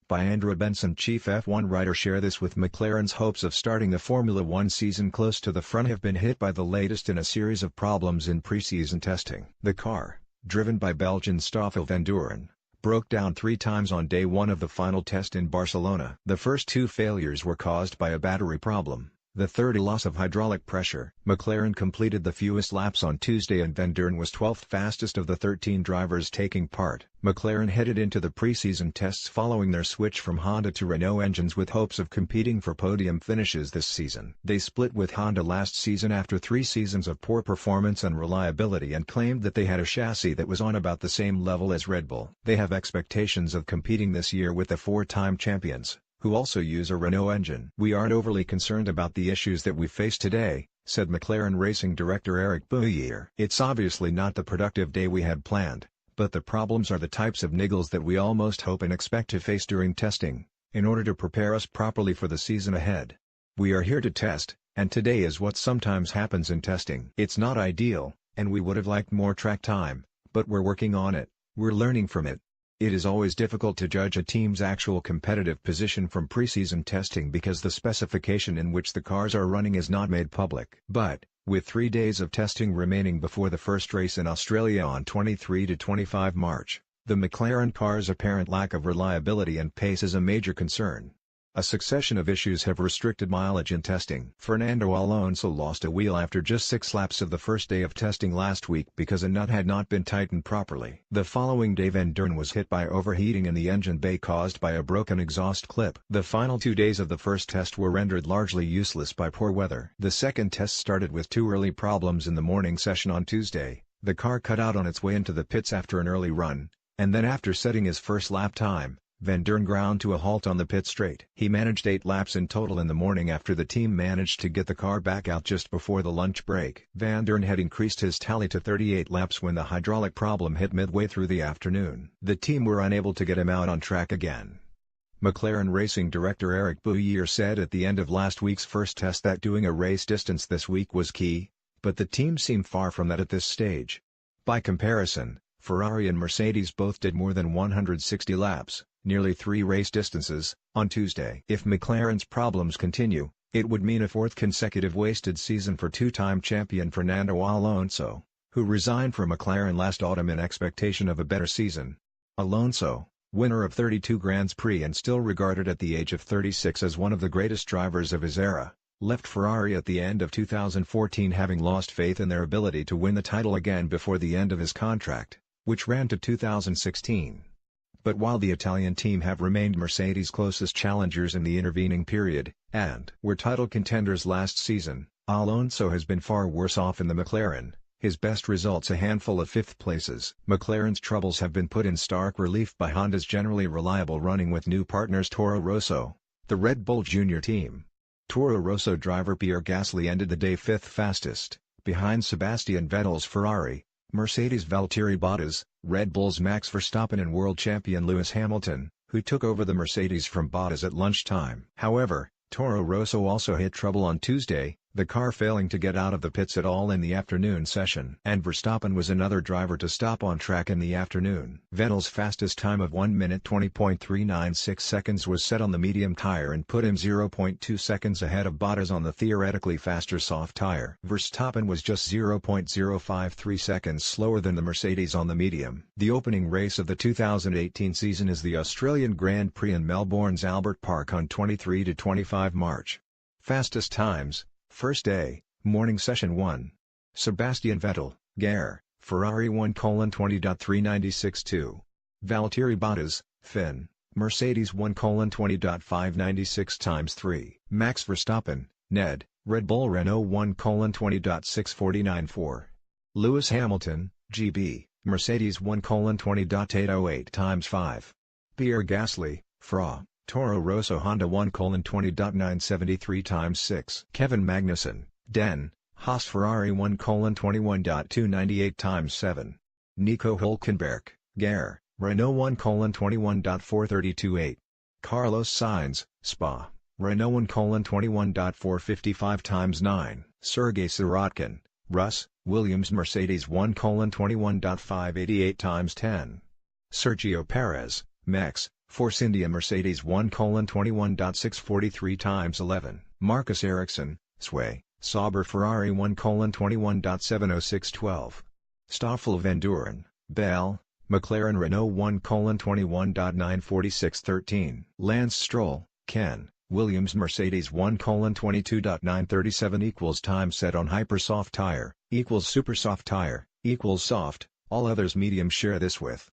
by Andrew Benson. Chief F1 writer share this with McLaren's hopes of starting the Formula One season close to the front have been hit by the latest in a series of problems in pre-season testing. The car, driven by Belgian Stoffel Vandoorne, broke down 3 times on day 1 of the final test in Barcelona. The first 2 failures were caused by a battery problem, the third a loss of hydraulic pressure. McLaren completed the fewest laps on Tuesday and Vandoorne was 12th fastest of the 13 drivers taking part. McLaren headed into the pre-season tests following their switch from Honda to Renault engines with hopes of competing for podium finishes this season. They split with Honda last season after 3 seasons of poor performance and reliability and claimed that they had a chassis that was on about the same level as Red Bull. They have expectations of competing this year with the 4-time champions, who also use a Renault engine. "We aren't overly concerned about the issues that we face today," said McLaren racing director Eric Bouyer. "It's obviously not the productive day we had planned, but the problems are the types of niggles that we almost hope and expect to face during testing, in order to prepare us properly for the season ahead. We are here to test, and today is what sometimes happens in testing. It's not ideal, and we would have liked more track time, but we're working on it, we're learning from it. It is always difficult to judge a team's actual competitive position from preseason testing because the specification in which the cars are running is not made public. But, with 3 days of testing remaining before the first race in Australia on 23 to 25 March, the McLaren car's apparent lack of reliability and pace is a major concern. A succession of issues have restricted mileage in testing. Fernando Alonso lost a wheel after just 6 laps of the first day of testing last week because a nut had not been tightened properly. The following day Vandoorne was hit by overheating in the engine bay caused by a broken exhaust clip. The final 2 days of the first test were rendered largely useless by poor weather. The second test started with 2 early problems in the morning session on Tuesday. The car cut out on its way into the pits after an early run, and then after setting his first lap time, Vandoorne ground to a halt on the pit straight. He managed 8 laps in total in the morning after the team managed to get the car back out just before the lunch break. Vandoorne had increased his tally to 38 laps when the hydraulic problem hit midway through the afternoon. The team were unable to get him out on track again. McLaren racing director Eric Bouyer said at the end of last week's first test that doing a race distance this week was key, but the team seemed far from that at this stage. By comparison, Ferrari and Mercedes both did more than 160 laps, nearly 3 race distances, on Tuesday. If McLaren's problems continue, it would mean a 4th consecutive wasted season for 2-time champion Fernando Alonso, who resigned from McLaren last autumn in expectation of a better season. Alonso, winner of 32 Grands Prix and still regarded at the age of 36 as one of the greatest drivers of his era, left Ferrari at the end of 2014 having lost faith in their ability to win the title again before the end of his contract, which ran to 2016. But while the Italian team have remained Mercedes' closest challengers in the intervening period, and were title contenders last season, Alonso has been far worse off in the McLaren, his best results a handful of 5th places. McLaren's troubles have been put in stark relief by Honda's generally reliable running with new partners Toro Rosso, the Red Bull Junior team. Toro Rosso driver Pierre Gasly ended the day 5th fastest, behind Sebastian Vettel's Ferrari, Mercedes' Valtteri Bottas, Red Bull's Max Verstappen and world champion Lewis Hamilton, who took over the Mercedes from Bottas at lunchtime. However, Toro Rosso also hit trouble on Tuesday, the car failing to get out of the pits at all in the afternoon session. And Verstappen was another driver to stop on track in the afternoon. Vettel's fastest time of 1 minute 20.396 seconds was set on the medium tire and put him 0.2 seconds ahead of Bottas on the theoretically faster soft tire. Verstappen was just 0.053 seconds slower than the Mercedes on the medium. The opening race of the 2018 season is the Australian Grand Prix in Melbourne's Albert Park on 23 to 25 March. Fastest times. First day, morning session 1. Sebastian Vettel, Gare, Ferrari 1:20.3962. Valtteri Bottas, Finn, Mercedes 1:20.596 times 3. Max Verstappen, Ned, Red Bull Renault 1:20.6494. Lewis Hamilton, GB, Mercedes 1:20.808 times 5. Pierre Gasly, FRA, Toro Rosso Honda 1:20.973 times 6. Kevin Magnussen, Den, Haas Ferrari 1:21.298 times 7. Nico Hülkenberg, Gare, Renault 1:21.4328. Carlos Sainz, Spa, Renault 1:21.455 times 9. Sergei Sirotkin, Russ, Williams Mercedes 1:21.588 times 10. Sergio Perez, Mex, Force India Mercedes 1:21.643 times 11. Marcus Ericsson, Sway, Sauber Ferrari 1:21.70612. Stoffel Van Duren, Bell, McLaren Renault 1:21.94613. Lance Stroll, Ken, Williams Mercedes 1:22.937 equals time set on Hypersoft tire, equals Supersoft tire, equals soft, all others medium. Share this with